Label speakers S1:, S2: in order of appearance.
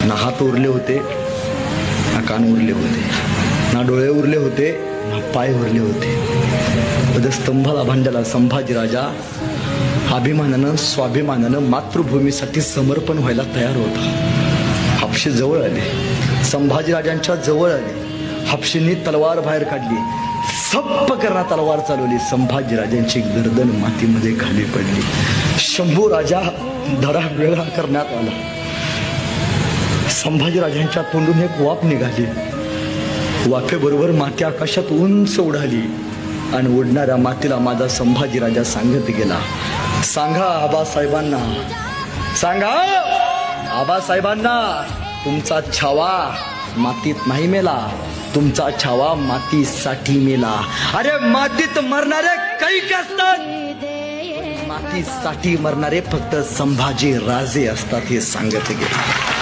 S1: ना हात उरले होते, ना कान उरले होते, ना डोळे उरले होते, ना पाय उरले होते. स्तंभाला भांडला संभाजी राजा अभिमानानं स्वाभिमानानं मातृभूमीसाठी समर्पण व्हायला तयार होता. हापशे जवळ आले, संभाजीराजांच्या जवळ आले. हापशेंनी तलवार बाहेर काढली, सप्प करणा तलवार चालवली. संभाजीराजांची गर्दन मातीमध्ये खाली पडली. शंभू राजा धडा वेगळा करण्यात आला. संभाजीराजांच्या तोंडून एक वाफ निघाली. वाफेबरोबर माती आकाशात उंच उडाली आणि उडणाऱ्या मातीला माझा संभाजीराजा सांगत गेला, सांगा आबासाहेबांना, सांगा आबासाहेबांना, तुमचा छावा मातीत नाही मेला, तुमचा छावा मातीसाठी मेला. अरे मातीत मरणारे कैक असतात, मातीसाठी मरणारे फक्त संभाजी राजे असतात, हे सांगत गेले.